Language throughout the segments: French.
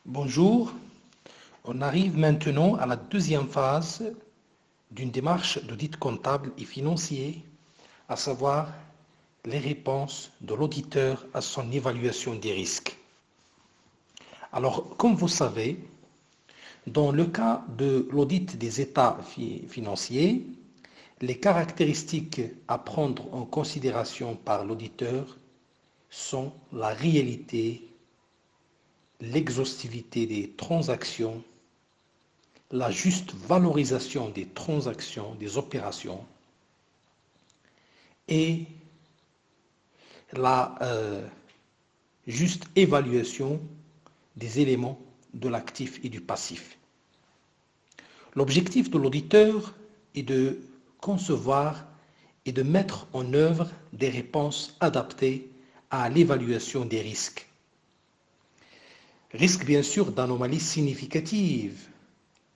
Bonjour, on arrive maintenant à la deuxième phase d'une démarche d'audit comptable et financier, à savoir les réponses de l'auditeur à son évaluation des risques. Alors, comme vous savez, dans le cas de l'audit des états financiers, les caractéristiques à prendre en considération par l'auditeur sont la réalité, l'exhaustivité des transactions, la juste valorisation des transactions, des opérations et la juste évaluation des éléments de l'actif et du passif. L'objectif de l'auditeur est de concevoir et de mettre en œuvre des réponses adaptées à l'évaluation des risques. Risques bien sûr d'anomalies significatives,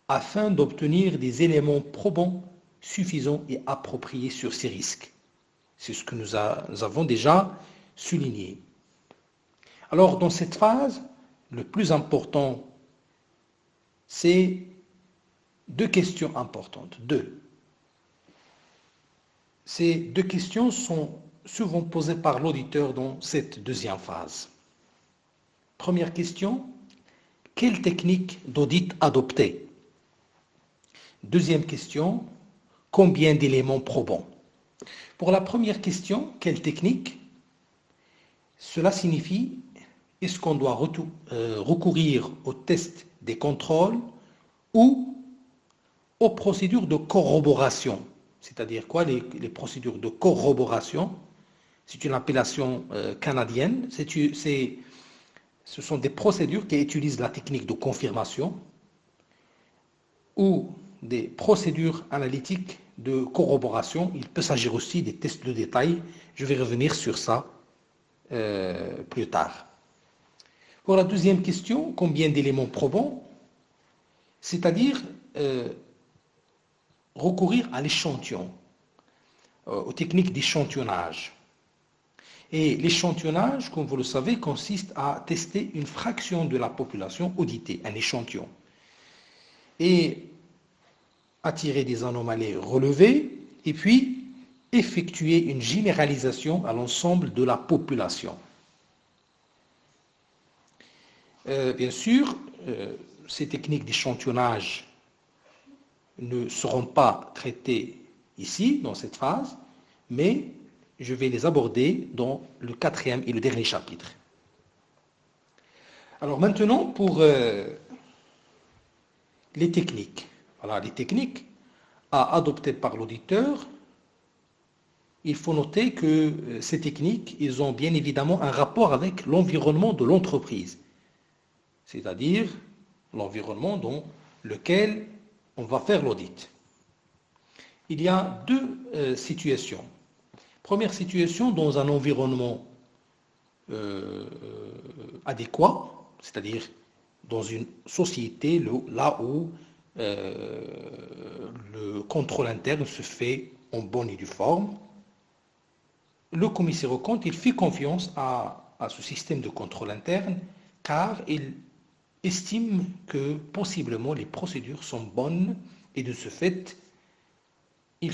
afin d'obtenir des éléments probants, suffisants et appropriés sur ces risques. C'est ce que nous avons déjà souligné. Alors, dans cette phase, le plus important, c'est deux questions importantes. Ces deux questions sont souvent posées par l'auditeur dans cette deuxième phase. Première question, quelle technique d'audit adopter? Deuxième question, combien d'éléments probants? Pour la première question, quelle technique? Cela signifie, est-ce qu'on doit recourir aux tests des contrôles ou aux procédures de corroboration? C'est-à-dire quoi les procédures de corroboration? C'est une appellation canadienne. Ce sont des procédures qui utilisent la technique de confirmation ou des procédures analytiques de corroboration. Il peut s'agir aussi des tests de détail. Je vais revenir sur ça plus tard. Pour la deuxième question, combien d'éléments probants? C'est-à-dire recourir à l'échantillon, aux techniques d'échantillonnage. Et l'échantillonnage, comme vous le savez, consiste à tester une fraction de la population auditée, un échantillon, et attirer des anomalies relevées, et puis effectuer une généralisation à l'ensemble de la population. Bien sûr, ces techniques d'échantillonnage ne seront pas traitées ici, dans cette phase, mais je vais les aborder dans le quatrième et le dernier chapitre. Alors maintenant, pour les techniques. Voilà, les techniques à adopter par l'auditeur, il faut noter que ces techniques, ils ont bien évidemment un rapport avec l'environnement de l'entreprise, c'est-à-dire l'environnement dans lequel on va faire l'audit. Il y a deux situations. Première situation, dans un environnement adéquat, c'est-à-dire dans une société là où le contrôle interne se fait en bonne et due forme. Le commissaire aux comptes, il fait confiance à ce système de contrôle interne car il estime que possiblement les procédures sont bonnes et de ce fait, il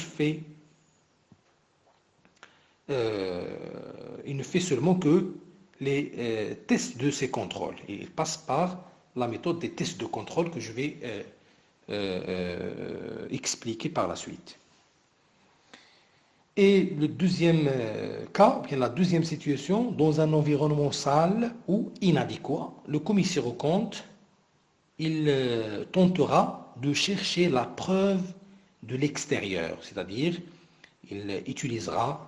ne fait seulement que les tests de ces contrôles. Et il passe par la méthode des tests de contrôle que je vais expliquer par la suite. Et le deuxième cas, bien la deuxième situation, dans un environnement sale ou inadéquat, le commissaire aux comptes, il tentera de chercher la preuve de l'extérieur, c'est-à-dire il utilisera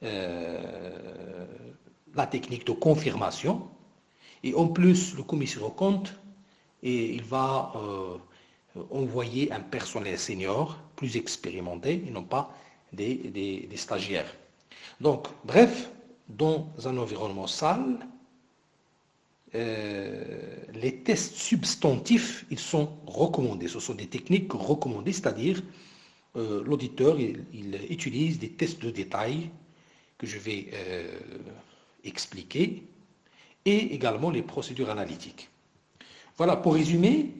la technique de confirmation et en plus le commissaire aux comptes et il va envoyer un personnel senior plus expérimenté et non pas des stagiaires. Donc, bref, dans un environnement sale, les tests substantifs, ils sont recommandés. Ce sont des techniques recommandées, c'est-à-dire l'auditeur, il utilise des tests de détail que je vais expliquer et également les procédures analytiques. Voilà, pour résumer,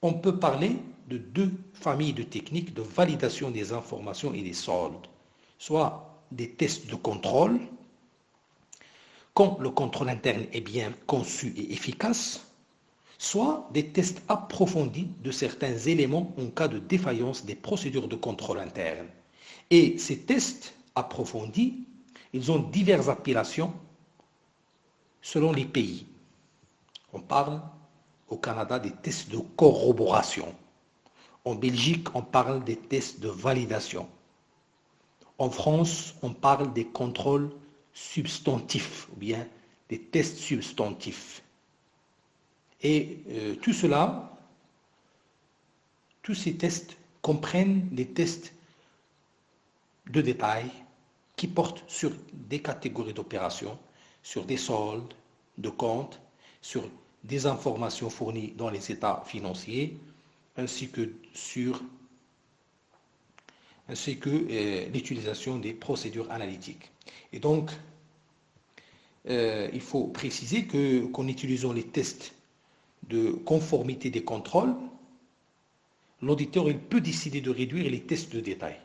on peut parler de deux familles de techniques de validation des informations et des soldes, soit des tests de contrôle, quand le contrôle interne est bien conçu et efficace, soit des tests approfondis de certains éléments en cas de défaillance des procédures de contrôle interne. Et ces tests approfondis, ils ont diverses appellations selon les pays. On parle au Canada des tests de corroboration. En Belgique, on parle des tests de validation. En France, on parle des contrôles substantifs ou bien des tests substantifs. Et tout cela, tous ces tests comprennent des tests de détail qui portent sur des catégories d'opérations, sur des soldes de comptes, sur des informations fournies dans les états financiers, ainsi que l'utilisation des procédures analytiques. Et donc, il faut préciser qu'en utilisant les tests de conformité des contrôles, l'auditeur il peut décider de réduire les tests de détail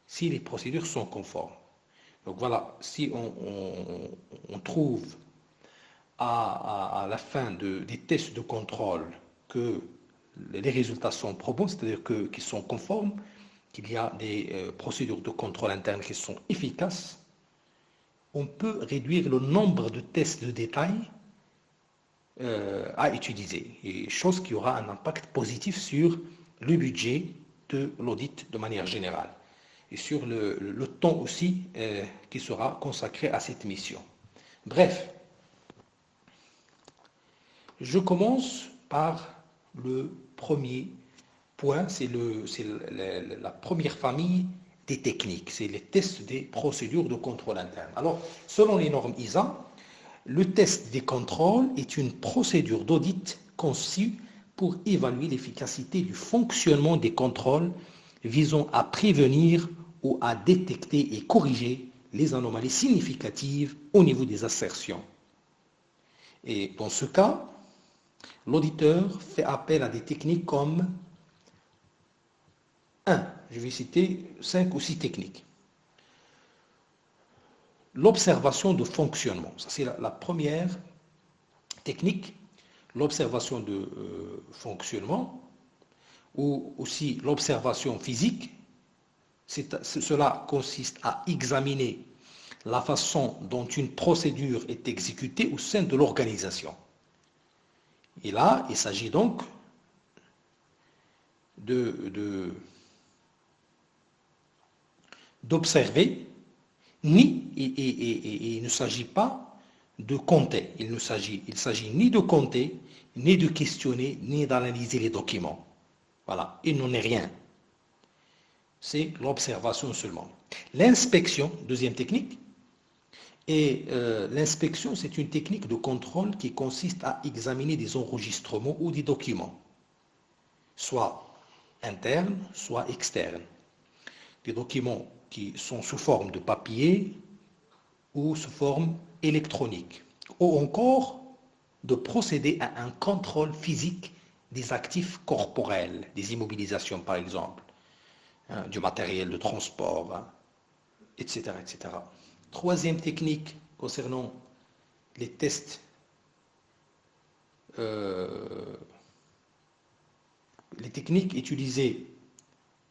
si les procédures sont conformes. Donc voilà, si on trouve à la fin des tests de contrôle que les résultats sont probants, c'est-à-dire qu'ils sont conformes, qu'il y a des procédures de contrôle interne qui sont efficaces, on peut réduire le nombre de tests de détail à utiliser, et chose qui aura un impact positif sur le budget de l'audit de manière générale et sur le temps aussi qui sera consacré à cette mission. Bref, je commence par le premier point, c'est la première famille des techniques, c'est les tests des procédures de contrôle interne. Alors, selon les normes ISA, le test des contrôles est une procédure d'audit conçue pour évaluer l'efficacité du fonctionnement des contrôles visant à prévenir ou à détecter et corriger les anomalies significatives au niveau des assertions. Et dans ce cas, l'auditeur fait appel à des techniques comme je vais citer 5 ou 6 techniques. L'observation de fonctionnement, ça c'est la première technique, l'observation de fonctionnement, ou aussi l'observation physique. Cela consiste à examiner la façon dont une procédure est exécutée au sein de l'organisation. Et là, il s'agit donc d'observer, il ne s'agit pas de compter. Il s'agit ni de compter, ni de questionner, ni d'analyser les documents. Voilà, il n'en est rien. C'est l'observation seulement. L'inspection, deuxième technique, et l'inspection, c'est une technique de contrôle qui consiste à examiner des enregistrements ou des documents, soit internes, soit externes. Des documents qui sont sous forme de papier ou sous forme électronique, ou encore de procéder à un contrôle physique des actifs corporels, des immobilisations par exemple, du matériel de transport, etc., etc. Troisième technique concernant les tests, les techniques utilisées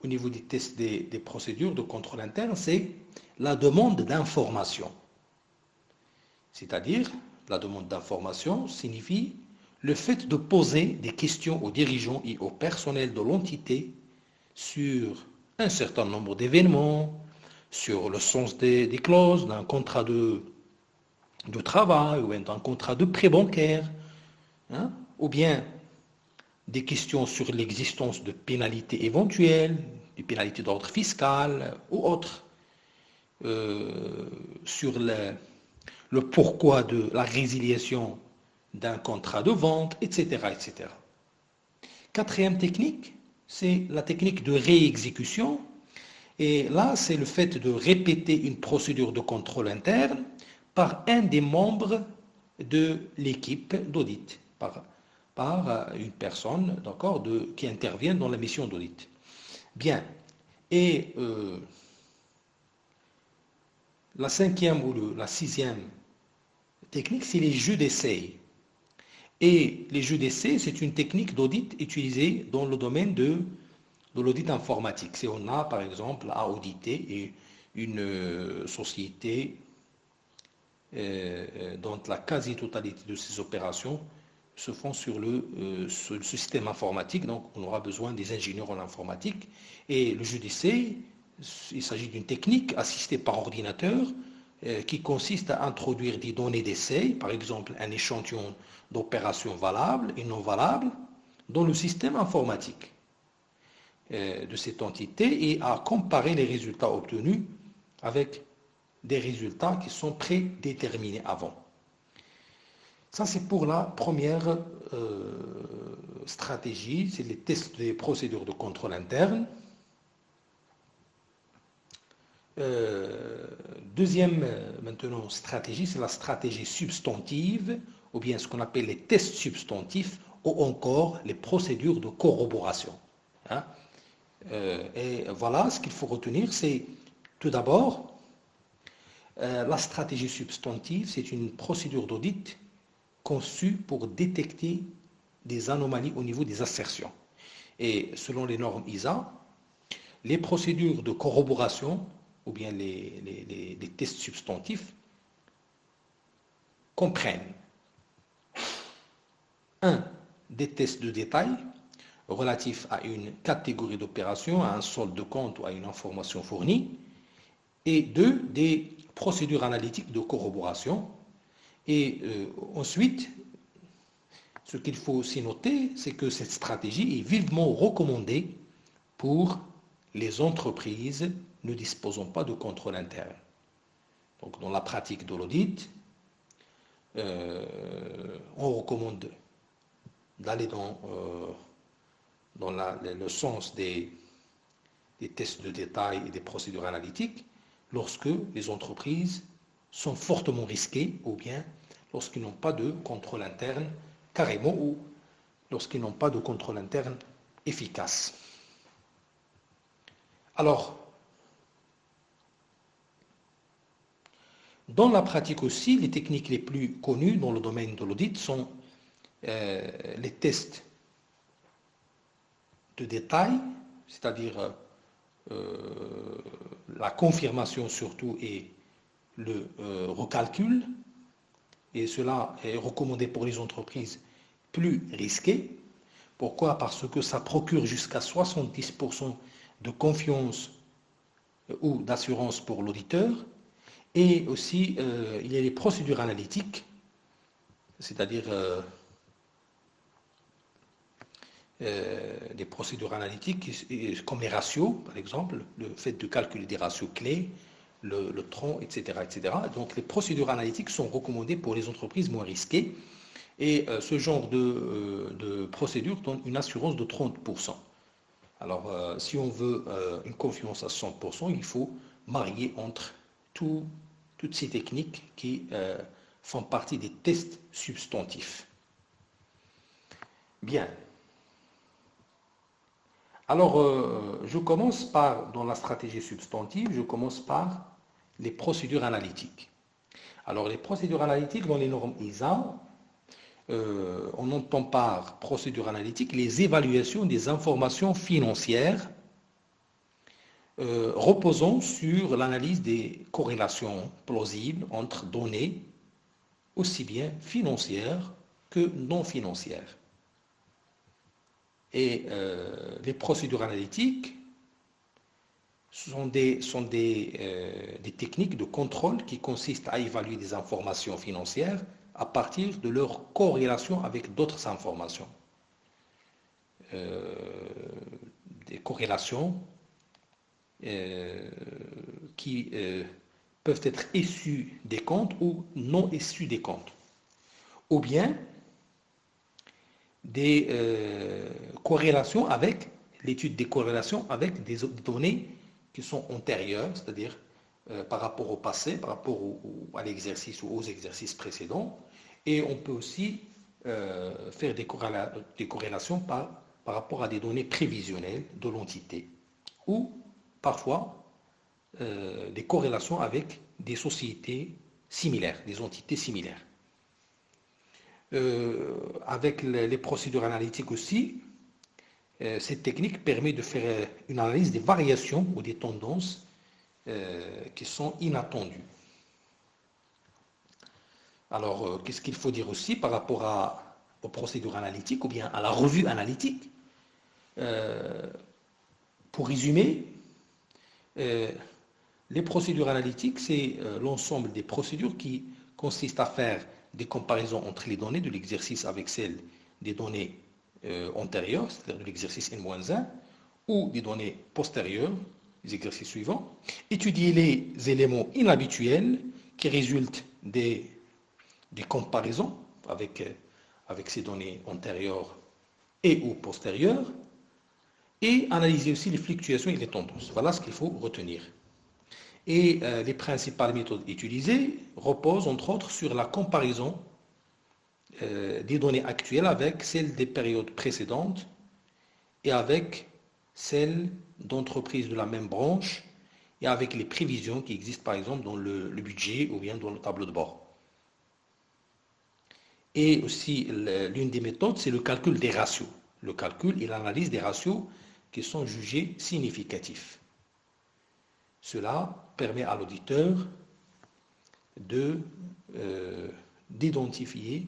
au niveau des tests des procédures de contrôle interne, c'est la demande d'information. C'est-à-dire, la demande d'information signifie le fait de poser des questions aux dirigeants et au personnel de l'entité sur un certain nombre d'événements, sur le sens des clauses d'un contrat de travail ou d'un contrat de prêt bancaire, ou bien des questions sur l'existence de pénalités éventuelles, des pénalités d'ordre fiscal ou autres, sur le pourquoi de la résiliation d'un contrat de vente, etc., etc. Quatrième technique, c'est la technique de réexécution. Et là, c'est le fait de répéter une procédure de contrôle interne par un des membres de l'équipe d'audit, par par une personne, d'accord, qui intervient dans la mission d'audit. Bien. Et la cinquième ou la sixième technique, c'est les jeux d'essai. Et les jeux d'essai, c'est une technique d'audit utilisée dans le domaine de l'audit informatique. Si on a, par exemple, à auditer une société dont la quasi-totalité de ses opérations se font sur le système informatique, donc on aura besoin des ingénieurs en informatique. Et le jeu d'essai, il s'agit d'une technique assistée par ordinateur qui consiste à introduire des données d'essai, par exemple un échantillon d'opérations valables et non valables, dans le système informatique de cette entité et à comparer les résultats obtenus avec des résultats qui sont prédéterminés avant. Ça, c'est pour la première stratégie, c'est les tests des procédures de contrôle interne. Deuxième, maintenant, stratégie, c'est la stratégie substantive, ou bien ce qu'on appelle les tests substantifs, ou encore les procédures de corroboration. Hein. Et voilà, ce qu'il faut retenir, c'est tout d'abord, la stratégie substantive, c'est une procédure d'audit conçue pour détecter des anomalies au niveau des assertions. Et selon les normes ISA, les procédures de corroboration ou bien les tests substantifs comprennent 1. Des tests de détail relatifs à une catégorie d'opération, à un solde de compte ou à une information fournie, et 2. Des procédures analytiques de corroboration. Et ensuite, ce qu'il faut aussi noter, c'est que cette stratégie est vivement recommandée pour les entreprises ne disposant pas de contrôle interne. Donc, dans la pratique de l'audit, on recommande d'aller dans le sens des tests de détail et des procédures analytiques lorsque les entreprises sont fortement risquées ou bien lorsqu'ils n'ont pas de contrôle interne carrément ou lorsqu'ils n'ont pas de contrôle interne efficace. Alors, dans la pratique aussi, les techniques les plus connues dans le domaine de l'audit sont les tests de détail, c'est-à-dire la confirmation surtout et le recalcul, et cela est recommandé pour les entreprises plus risquées. Pourquoi? Parce que ça procure jusqu'à 70% de confiance ou d'assurance pour l'auditeur. Et aussi, il y a les procédures analytiques, c'est-à-dire des procédures analytiques comme les ratios, par exemple, le fait de calculer des ratios clés, le tronc, etc., etc. Donc les procédures analytiques sont recommandées pour les entreprises moins risquées et ce genre de procédure donne une assurance de 30%. Alors si on veut une confiance à 100%, il faut marier entre toutes ces techniques qui font partie des tests substantifs. Bien. Alors, je commence par, dans la stratégie substantive, je commence par les procédures analytiques. Alors, les procédures analytiques dans les normes ISA, on entend par procédure analytique les évaluations des informations financières reposant sur l'analyse des corrélations plausibles entre données aussi bien financières que non financières. Et les procédures analytiques sont des techniques de contrôle qui consistent à évaluer des informations financières à partir de leur corrélation avec d'autres informations. Des corrélations qui peuvent être issues des comptes ou non issues des comptes. Ou bien des corrélations avec l'étude des corrélations avec des données qui sont antérieures, c'est-à-dire par rapport au passé, par rapport à l'exercice ou aux exercices précédents. Et on peut aussi faire des corrélations par rapport à des données prévisionnelles de l'entité, ou parfois des corrélations avec des sociétés similaires, des entités similaires. Avec les procédures analytiques aussi, cette technique permet de faire une analyse des variations ou des tendances qui sont inattendues. Alors, qu'est-ce qu'il faut dire aussi par rapport aux procédures analytiques ou bien à la revue analytique? Pour résumer, les procédures analytiques, c'est l'ensemble des procédures qui consistent à faire des comparaisons entre les données de l'exercice avec celles des données antérieures, c'est-à-dire de l'exercice N-1, ou des données postérieures, les exercices suivants, étudier les éléments inhabituels qui résultent des comparaisons avec ces données antérieures et ou postérieures, et analyser aussi les fluctuations et les tendances. Voilà ce qu'il faut retenir. Et les principales méthodes utilisées reposent entre autres sur la comparaison des données actuelles avec celles des périodes précédentes et avec celles d'entreprises de la même branche et avec les prévisions qui existent par exemple dans le budget ou bien dans le tableau de bord. Et aussi, l'une des méthodes, c'est le calcul des ratios. Le calcul et l'analyse des ratios qui sont jugés significatifs. Cela permet à l'auditeur d'identifier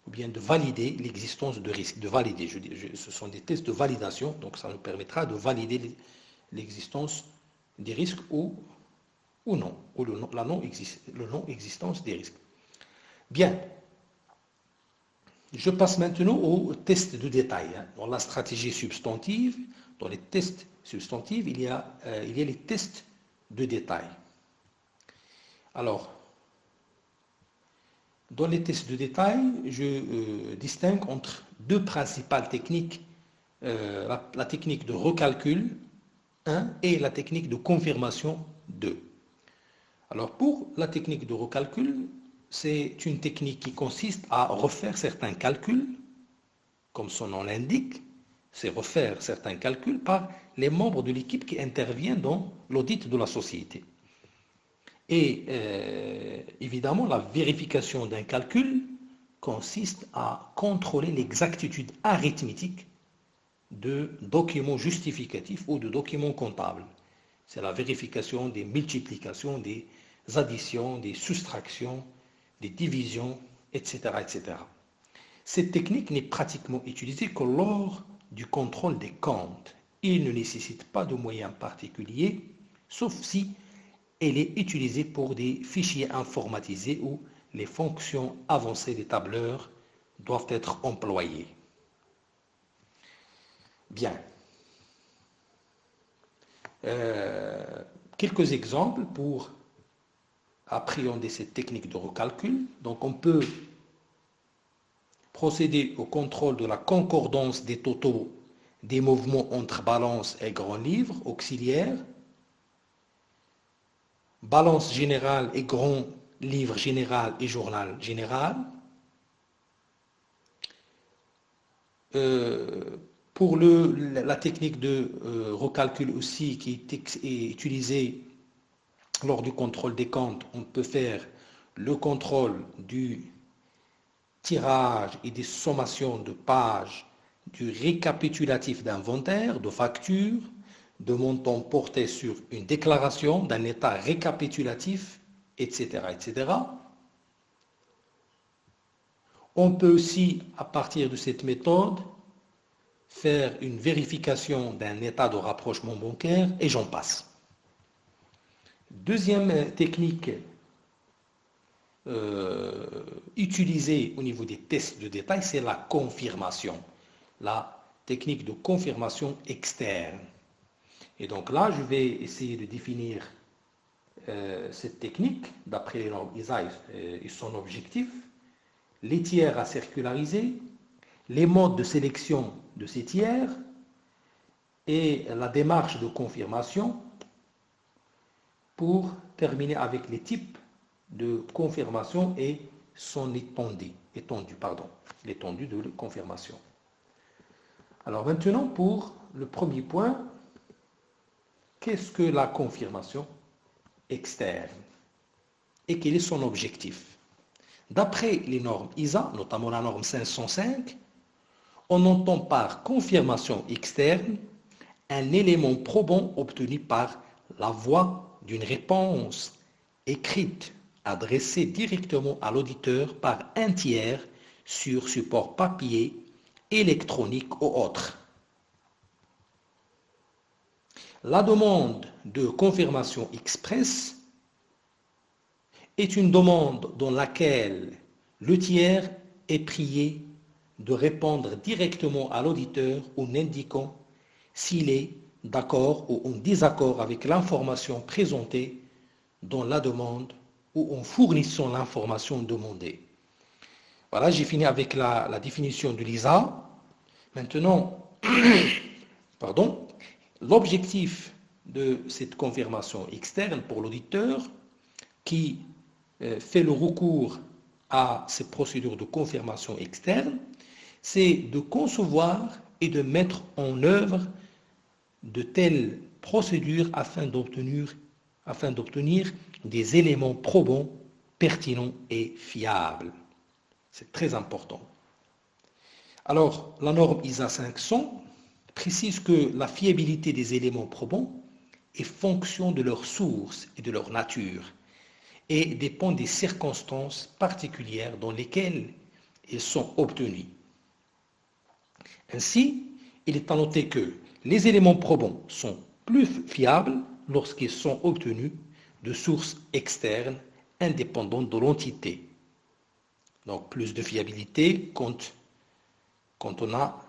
ou bien de valider l'existence de risques. De valider, ce sont des tests de validation, donc ça nous permettra de valider l'existence des risques ou non, ou la non-existence des risques. Bien. Je passe maintenant aux tests de détail. Dans la stratégie substantive, dans les tests substantifs, il y a les tests de détail. Alors, dans les tests de détail, je distingue entre deux principales techniques, la technique de recalcul 1 et la technique de confirmation 2. Alors, pour la technique de recalcul, c'est une technique qui consiste à refaire certains calculs, comme son nom l'indique, c'est refaire certains calculs par les membres de l'équipe qui interviennent dans l'audit de la société. Et évidemment, la vérification d'un calcul consiste à contrôler l'exactitude arithmétique de documents justificatifs ou de documents comptables. C'est la vérification des multiplications, des additions, des soustractions, des divisions, etc., etc. Cette technique n'est pratiquement utilisée que lors du contrôle des comptes. Il ne nécessite pas de moyens particuliers, sauf si elle est utilisée pour des fichiers informatisés où les fonctions avancées des tableurs doivent être employées. Bien. Quelques exemples pour appréhender cette technique de recalcul. Donc on peut procéder au contrôle de la concordance des totaux des mouvements entre balance et grand livre auxiliaire, balance générale et grand livre général et journal général. Pour la technique de recalcul aussi qui est utilisée lors du contrôle des comptes, on peut faire le contrôle du tirage et des sommations de pages du récapitulatif d'inventaire, de facture, de montants portés sur une déclaration d'un état récapitulatif, etc., etc. On peut aussi, à partir de cette méthode, faire une vérification d'un état de rapprochement bancaire et j'en passe. Deuxième technique utilisée au niveau des tests de détail, c'est la confirmation, la technique de confirmation externe. Et donc là, je vais essayer de définir cette technique d'après les normes ISA et son objectif, les tiers à circulariser, les modes de sélection de ces tiers et la démarche de confirmation pour terminer avec les types de confirmation et son étendue. l'étendue de confirmation. Alors maintenant, pour le premier point, qu'est-ce que la confirmation externe et quel est son objectif? D'après les normes ISA, notamment la norme 505, on entend par confirmation externe un élément probant obtenu par la voie d'une réponse écrite adressée directement à l'auditeur par un tiers sur support papier, électronique ou autre. La demande de confirmation express est une demande dans laquelle le tiers est prié de répondre directement à l'auditeur en indiquant s'il est d'accord ou en désaccord avec l'information présentée dans la demande ou en fournissant l'information demandée. Voilà, j'ai fini avec la définition de l'ISA. Maintenant, l'objectif de cette confirmation externe pour l'auditeur qui fait le recours à ces procédures de confirmation externe, c'est de concevoir et de mettre en œuvre de telles procédures afin d'obtenir des éléments probants, pertinents et fiables. C'est très important. Alors, la norme ISA 500 précise que la fiabilité des éléments probants est fonction de leur source et de leur nature et dépend des circonstances particulières dans lesquelles ils sont obtenus. Ainsi, il est à noter que les éléments probants sont plus fiables lorsqu'ils sont obtenus de sources externes indépendantes de l'entité. Donc plus de fiabilité quand on a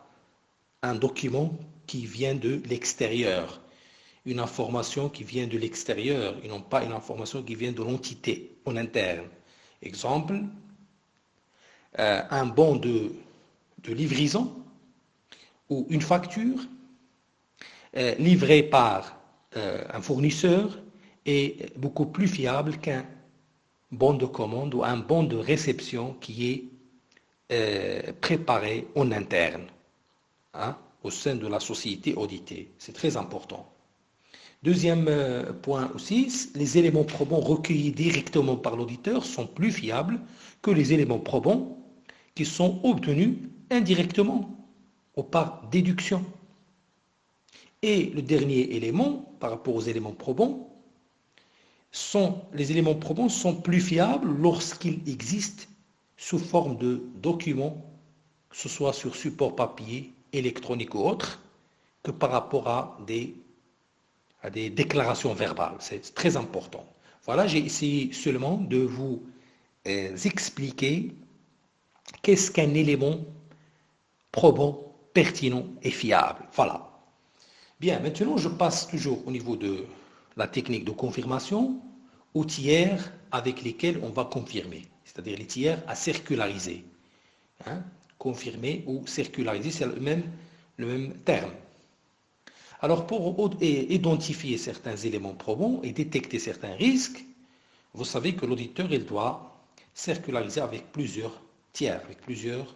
un document qui vient de l'extérieur, une information qui vient de l'extérieur et non pas une information qui vient de l'entité en interne. Exemple, un bon de livraison ou une facture livrée par un fournisseur est beaucoup plus fiable qu'un bon de commande ou un bon de réception qui est préparé en interne, au sein de la société auditée. C'est très important. Deuxième point aussi, les éléments probants recueillis directement par l'auditeur sont plus fiables que les éléments probants qui sont obtenus indirectement ou par déduction. Et le dernier élément, par rapport aux éléments probants, les éléments probants sont plus fiables lorsqu'ils existent sous forme de documents, que ce soit sur support papier, électronique ou autre, que par rapport à des déclarations verbales. C'est très important. Voilà, j'ai essayé seulement de vous expliquer qu'est-ce qu'un élément probant, pertinent et fiable. Voilà. Bien, maintenant je passe toujours au niveau de la technique de confirmation aux tiers avec lesquels on va confirmer, c'est-à-dire les tiers à circulariser. Confirmer ou circulariser, c'est le même terme. Alors pour identifier certains éléments probants et détecter certains risques, vous savez que l'auditeur il doit circulariser avec plusieurs tiers, avec plusieurs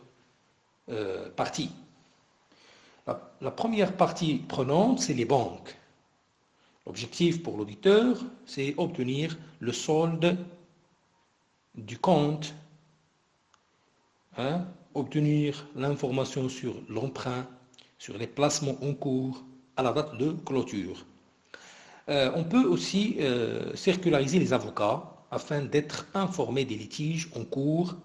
parties. La première partie prenante, c'est les banques. L'objectif pour l'auditeur, c'est obtenir le solde du compte, obtenir l'information sur l'emprunt, sur les placements en cours à la date de clôture. On peut aussi circulariser les avocats afin d'être informés des litiges en cours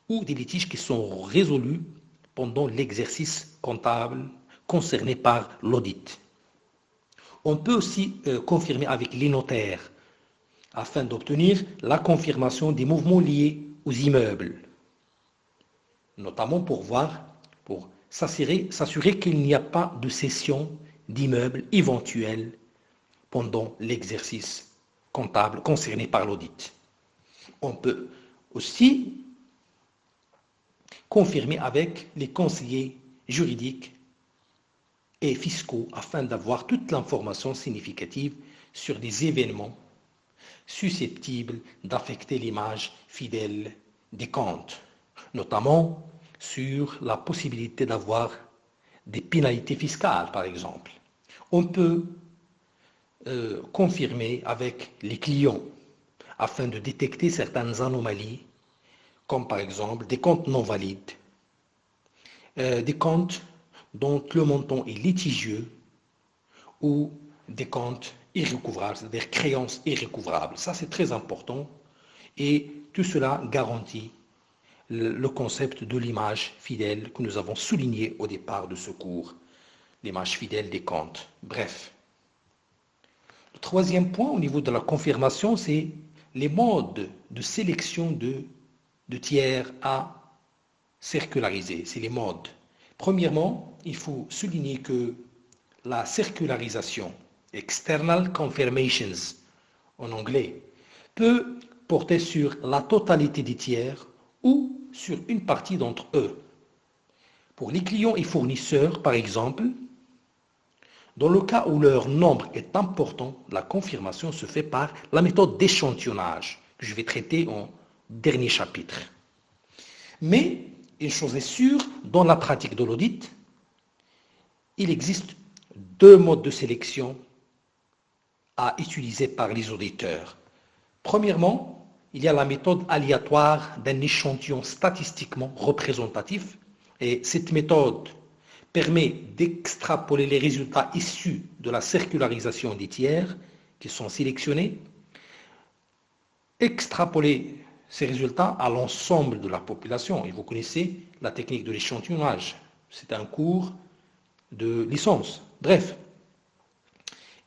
ou des litiges qui sont résolus pendant l'exercice comptable concerné par l'audit. On peut aussi confirmer avec les notaires afin d'obtenir la confirmation des mouvements liés aux immeubles, notamment pour s'assurer qu'il n'y a pas de cession d'immeubles éventuels pendant l'exercice comptable concerné par l'audit. On peut aussi confirmer avec les conseillers juridiques et fiscaux afin d'avoir toute l'information significative sur des événements susceptibles d'affecter l'image fidèle des comptes. notamment sur la possibilité d'avoir des pénalités fiscales, par exemple. On peut confirmer avec les clients afin de détecter certaines anomalies, comme par exemple des comptes non valides, des comptes dont le montant est litigieux ou des comptes irrécouvrables, c'est-à-dire créances irrécouvrables. Ça, c'est très important et tout cela garantit le concept de l'image fidèle que nous avons souligné au départ de ce cours, l'image fidèle des comptes. Bref. Le troisième point au niveau de la confirmation, c'est les modes de sélection de tiers à circulariser. C'est les modes. Premièrement, il faut souligner que la circularisation, external confirmations en anglais, peut porter sur la totalité des tiers ou sur une partie d'entre eux. Pour les clients et fournisseurs, par exemple, dans le cas où leur nombre est important, la confirmation se fait par la méthode d'échantillonnage que je vais traiter en dernier chapitre. Mais, une chose est sûre, dans la pratique de l'audit, il existe deux modes de sélection à utiliser par les auditeurs. Premièrement, il y a la méthode aléatoire d'un échantillon statistiquement représentatif et cette méthode permet d'extrapoler les résultats issus de la circularisation des tiers qui sont sélectionnés, extrapoler ces résultats à l'ensemble de la population. Et vous connaissez la technique de l'échantillonnage. C'est un cours de licence. Bref.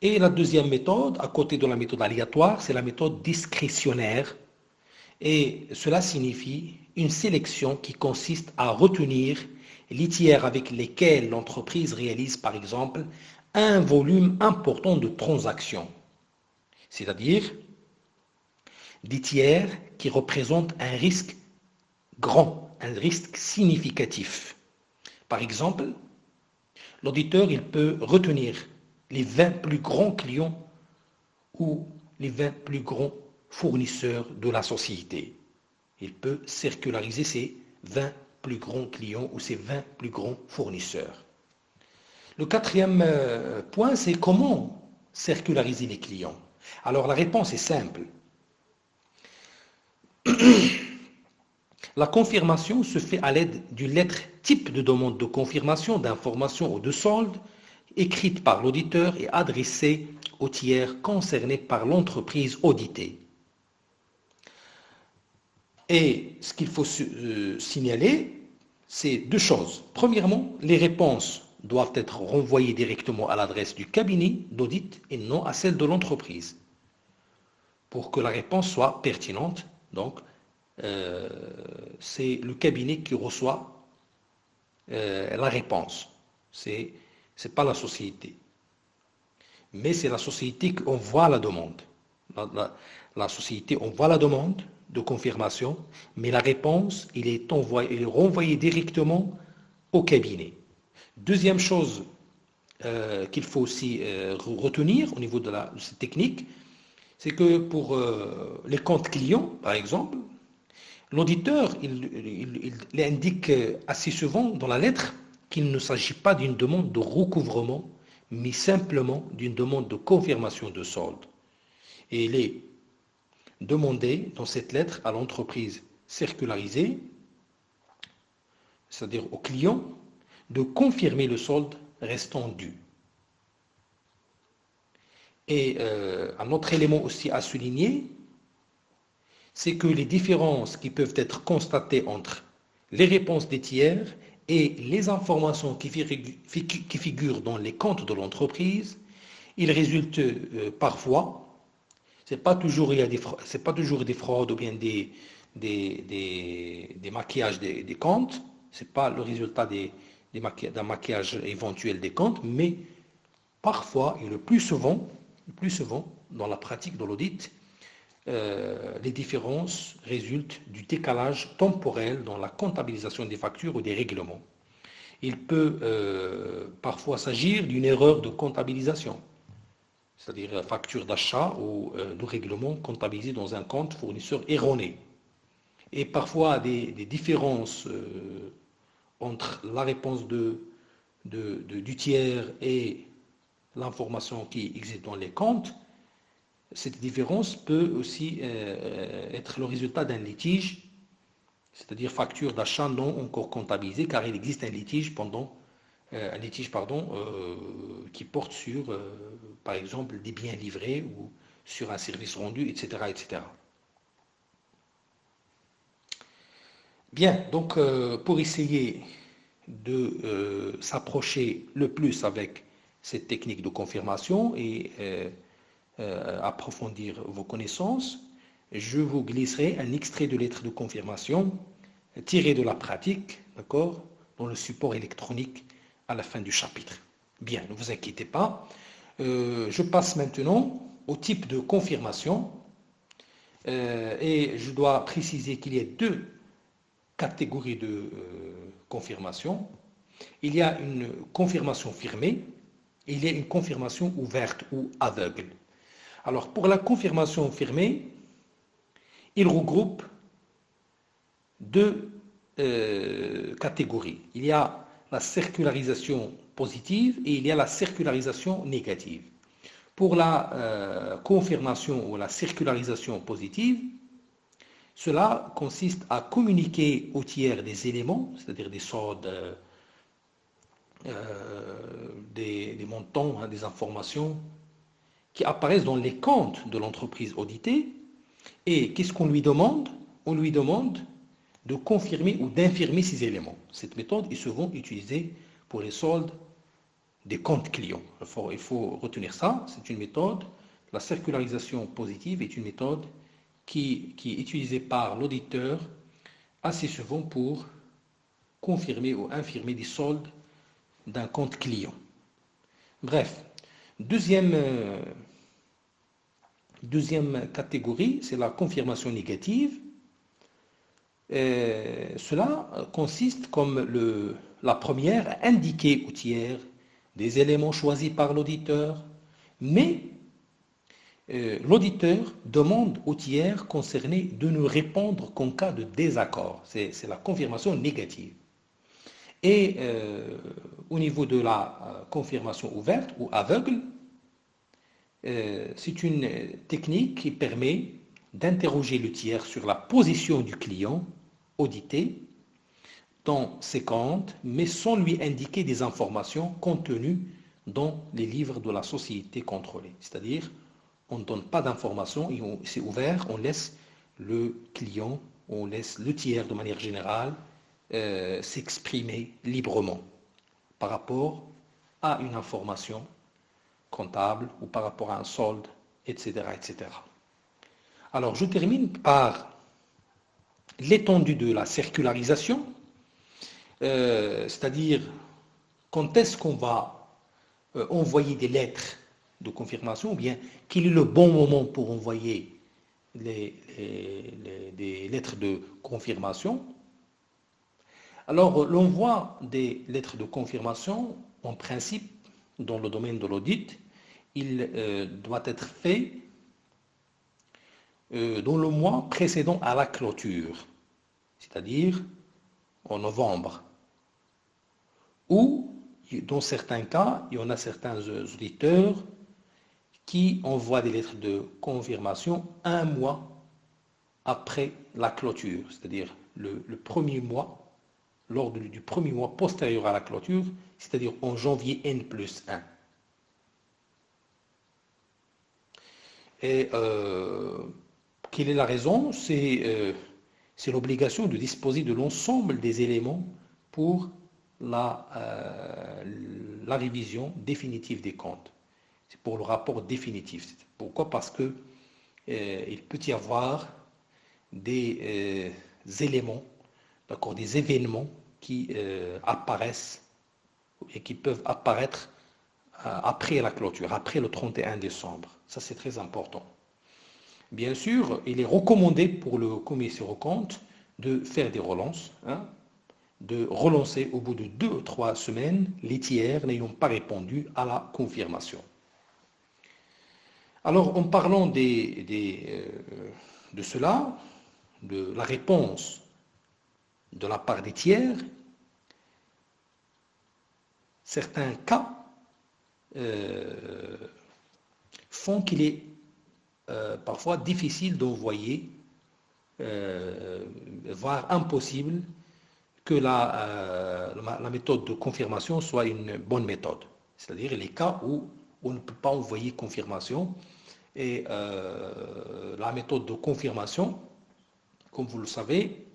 Et la deuxième méthode, à côté de la méthode aléatoire, c'est la méthode discrétionnaire. Et cela signifie une sélection qui consiste à retenir les tiers avec lesquels l'entreprise réalise, par exemple, un volume important de transactions. C'est-à-dire des tiers qui représentent un risque grand, un risque significatif. Par exemple, l'auditeur il peut retenir les 20 plus grands clients ou les 20 plus grands fournisseurs de la société. Il peut circulariser ces 20 plus grands clients ou ces 20 plus grands fournisseurs. Le quatrième point, c'est comment circulariser les clients. Alors la réponse est simple. La confirmation se fait à l'aide d'une lettre type de demande de confirmation d'information ou de solde écrite par l'auditeur et adressée aux tiers concernés par l'entreprise auditée. Et ce qu'il faut signaler, c'est deux choses. Premièrement, les réponses doivent être renvoyées directement à l'adresse du cabinet d'audit et non à celle de l'entreprise. Pour que la réponse soit pertinente, donc, c'est le cabinet qui reçoit la réponse. C'est pas la société. Mais c'est la société qui envoie la demande. La société envoie la demande de confirmation, mais la réponse, il est renvoyée directement au cabinet. Deuxième chose qu'il faut aussi retenir au niveau de cette technique, c'est que pour les comptes clients, par exemple, l'auditeur, il indique assez souvent dans la lettre qu'il ne s'agit pas d'une demande de recouvrement, mais simplement d'une demande de confirmation de solde. Et il est demandé dans cette lettre à l'entreprise circularisée, c'est-à-dire au client, de confirmer le solde restant dû. Et un autre élément aussi à souligner, c'est que les différences qui peuvent être constatées entre les réponses des tiers et les informations qui figurent dans les comptes de l'entreprise, il résulte parfois, c'est pas toujours des fraudes ou bien des maquillages des comptes, c'est pas le résultat d'un maquillage éventuel des comptes, mais parfois et le plus souvent dans la pratique de l'audit, les différences résultent du décalage temporel dans la comptabilisation des factures ou des règlements. Il peut parfois s'agir d'une erreur de comptabilisation, c'est-à-dire facture d'achat ou de règlement comptabilisé dans un compte fournisseur erroné. et parfois des différences entre la réponse du tiers et l'information qui existe dans les comptes, cette différence peut aussi être le résultat d'un litige, c'est-à-dire facture d'achat non encore comptabilisée, car il existe un litige qui porte sur, par exemple, des biens livrés ou sur un service rendu, etc., etc. Bien, donc pour essayer de s'approcher le plus avec cette technique de confirmation et approfondir vos connaissances, je vous glisserai un extrait de lettre de confirmation tiré de la pratique, d'accord, dans le support électronique à la fin du chapitre. Bien, ne vous inquiétez pas. Je passe maintenant au type de confirmation et je dois préciser qu'il y a deux catégories de confirmation. Il y a une confirmation firmée et il y a une confirmation ouverte ou aveugle. Alors, pour la confirmation firmée, il regroupe deux catégories. Il y a la circularisation positive et il y a la circularisation négative. Pour la confirmation ou la circularisation positive, cela consiste à communiquer au tiers des éléments, c'est-à-dire des soldes, des montants, hein, des informations qui apparaissent dans les comptes de l'entreprise auditée. Et qu'est-ce qu'on lui demande? On lui demande de confirmer ou d'infirmer ces éléments. Cette méthode est souvent utilisée pour les soldes des comptes clients. Il faut retenir ça. C'est une méthode. La circularisation positive est une méthode qui est utilisée par l'auditeur assez souvent pour confirmer ou infirmer des soldes d'un compte client. Bref, deuxième catégorie, c'est la confirmation négative. Cela consiste, comme la première, à indiquer au tiers des éléments choisis par l'auditeur, mais l'auditeur demande au tiers concerné de ne répondre qu'en cas de désaccord. C'est la confirmation négative. Et au niveau de la confirmation ouverte ou aveugle, c'est une technique qui permet d'interroger le tiers sur la position du client audité dans ses comptes, mais sans lui indiquer des informations contenues dans les livres de la société contrôlée. C'est-à-dire, on ne donne pas d'informations, c'est ouvert, on laisse le client, on laisse le tiers de manière générale s'exprimer librement par rapport à une information comptable ou par rapport à un solde, etc., etc. Alors, je termine par l'étendue de la circularisation, c'est-à-dire quand est-ce qu'on va envoyer des lettres de confirmation, ou bien quel est le bon moment pour envoyer des lettres de confirmation. Alors, l'envoi des lettres de confirmation, en principe, dans le domaine de l'audit, il doit être fait dans le mois précédent à la clôture, c'est-à-dire en novembre. Ou, dans certains cas, il y en a certains auditeurs qui envoient des lettres de confirmation un mois après la clôture, c'est-à-dire le premier mois, lors du premier mois postérieur à la clôture, c'est-à-dire en janvier N+1. Et quelle est la raison? C'est l'obligation de disposer de l'ensemble des éléments pour la révision définitive des comptes. C'est pour le rapport définitif. Pourquoi? Parce que il peut y avoir des éléments, d'accord, des événements qui apparaissent et qui peuvent apparaître après la clôture, après le 31 décembre. Ça, c'est très important. Bien sûr, il est recommandé pour le commissaire aux comptes de faire des relances, hein, de relancer au bout de 2 ou 3 semaines les tiers n'ayant pas répondu à la confirmation. Alors, en parlant de cela, de la réponse de la part des tiers, certains cas font qu'il est parfois difficile d'envoyer, voire impossible, que la méthode de confirmation soit une bonne méthode. C'est-à-dire les cas où on ne peut pas envoyer confirmation. Et la méthode de confirmation, comme vous le savez,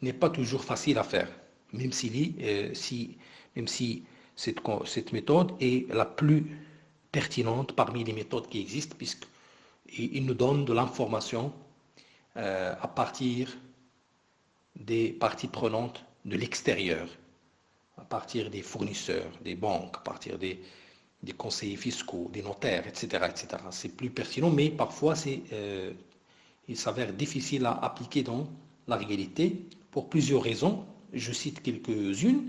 n'est pas toujours facile à faire, même si cette méthode est la plus pertinente parmi les méthodes qui existent, puisqu'il nous donne de l'information à partir des parties prenantes de l'extérieur, à partir des fournisseurs, des banques, à partir des conseillers fiscaux, des notaires, etc. etc. C'est plus pertinent, mais parfois il s'avère difficile à appliquer dans la réalité pour plusieurs raisons. Je cite quelques-unes.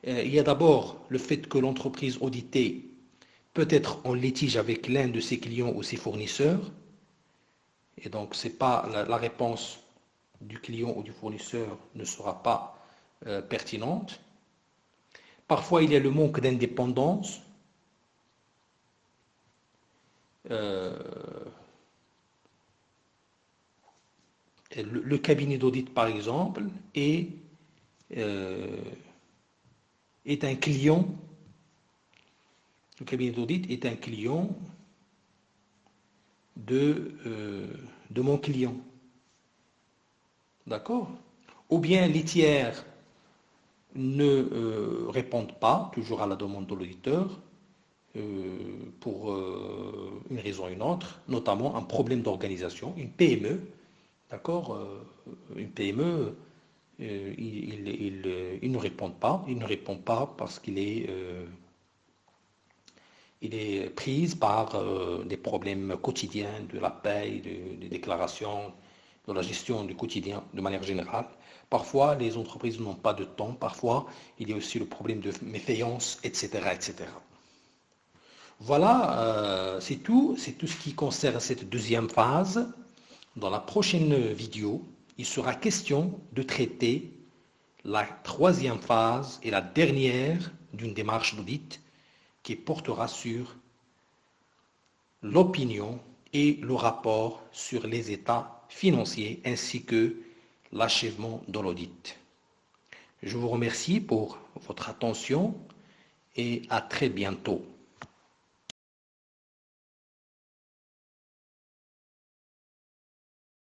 Il y a d'abord le fait que l'entreprise auditée peut être en litige avec l'un de ses clients ou ses fournisseurs, et donc c'est pas la réponse du client ou du fournisseur ne sera pas pertinente. Parfois, il y a le manque d'indépendance. Le cabinet d'audit, par exemple, est un client. Le cabinet d'audit est un client de mon client. D'accord? Ou bien les tiers ne répondent pas toujours à la demande de l'auditeur pour une raison ou une autre, notamment un problème d'organisation, une PME, d'accord? Une PME, il ne répond pas, parce qu'il est prise par des problèmes quotidiens de la paye, des déclarations, de la gestion du quotidien de manière générale. Parfois, les entreprises n'ont pas de temps, parfois, il y a aussi le problème de méfiance, etc. etc. Voilà, c'est tout ce qui concerne cette deuxième phase. Dans la prochaine vidéo, il sera question de traiter la troisième phase et la dernière d'une démarche d'audit qui portera sur l'opinion et le rapport sur les états financiers ainsi que l'achèvement de l'audit. Je vous remercie pour votre attention et à très bientôt.